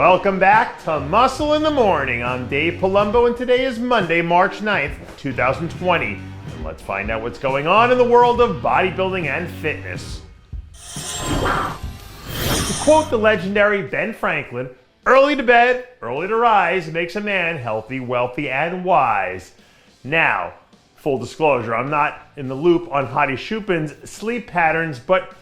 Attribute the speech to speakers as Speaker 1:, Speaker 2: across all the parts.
Speaker 1: Welcome back to Muscle in the Morning. I'm Dave Palumbo, and today is Monday, March 9th, 2020. And let's find out what's going on in the world of bodybuilding and fitness. To quote the legendary Ben Franklin, "Early to bed, early to rise makes a man healthy, wealthy, and wise." Now, full disclosure, I'm not in the loop on Hadi Choopan's sleep patterns, but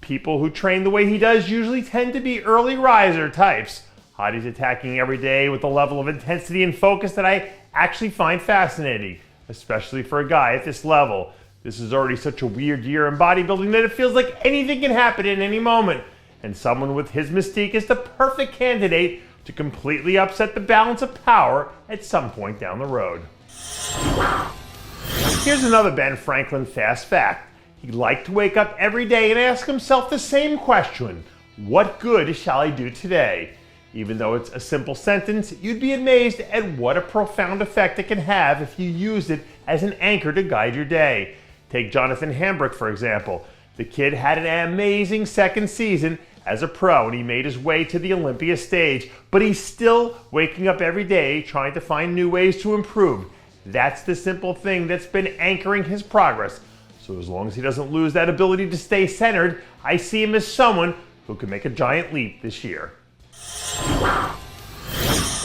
Speaker 1: people who train the way he does usually tend to be early riser types. Hadi's attacking every day with a level of intensity and focus that I actually find fascinating, especially for a guy at this level. This is already such a weird year in bodybuilding that it feels like anything can happen in any moment. And someone with his mystique is the perfect candidate to completely upset the balance of power at some point down the road. Here's another Ben Franklin fast fact. He liked to wake up every day and ask himself the same question: what good shall I do today? Even though it's a simple sentence, you'd be amazed at what a profound effect it can have if you use it as an anchor to guide your day. Take Jonathan Hambrick, for example. The kid had an amazing second season as a pro and he made his way to the Olympia stage, but he's still waking up every day trying to find new ways to improve. That's the simple thing that's been anchoring his progress. So as long as he doesn't lose that ability to stay centered, I see him as someone who can make a giant leap this year.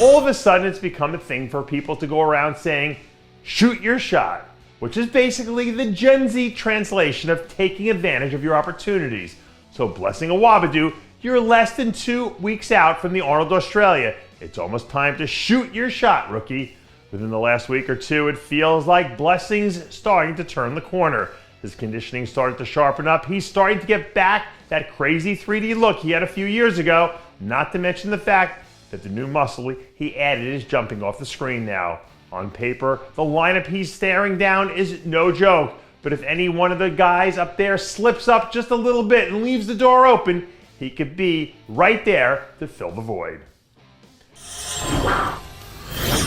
Speaker 1: All of a sudden, it's become a thing for people to go around saying, "shoot your shot," which is basically the Gen Z translation of taking advantage of your opportunities. So blessing Awodibu, you're less than 2 weeks out from the Arnold Australia. It's almost time to shoot your shot, rookie. Within the last week or two, it feels like Blessing's starting to turn the corner. His conditioning started to sharpen up. He's starting to get back that crazy 3D look he had a few years ago, not to mention the fact that the new muscle he added is jumping off the screen now. On paper, the lineup he's staring down is no joke, but if any one of the guys up there slips up just a little bit and leaves the door open, he could be right there to fill the void.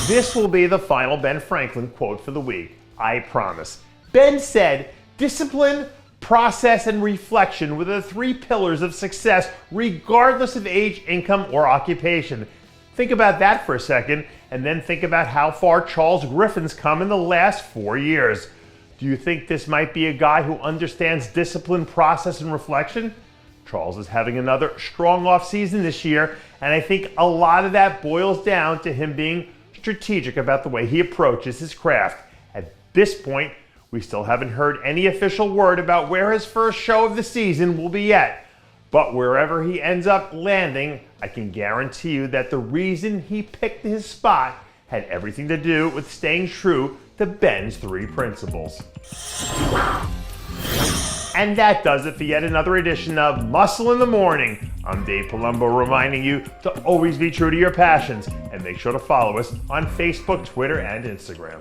Speaker 1: This will be the final Ben Franklin quote for the week, I promise. Ben said, "Discipline, process, and reflection were the 3 pillars of success regardless of age, income, or occupation." Think about that for a second, and then think about how far Charles Griffen's come in the last 4 years. Do you think this might be a guy who understands discipline, process, and reflection? Charles is having another strong offseason this year, and I think a lot of that boils down to him being strategic about the way he approaches his craft. At this point, we still haven't heard any official word about where his first show of the season will be yet. But wherever he ends up landing, I can guarantee you that the reason he picked his spot had everything to do with staying true to Ben's 3 principles. And that does it for yet another edition of Muscle in the Morning. I'm Dave Palumbo, reminding you to always be true to your passions, and make sure to follow us on Facebook, Twitter, and Instagram.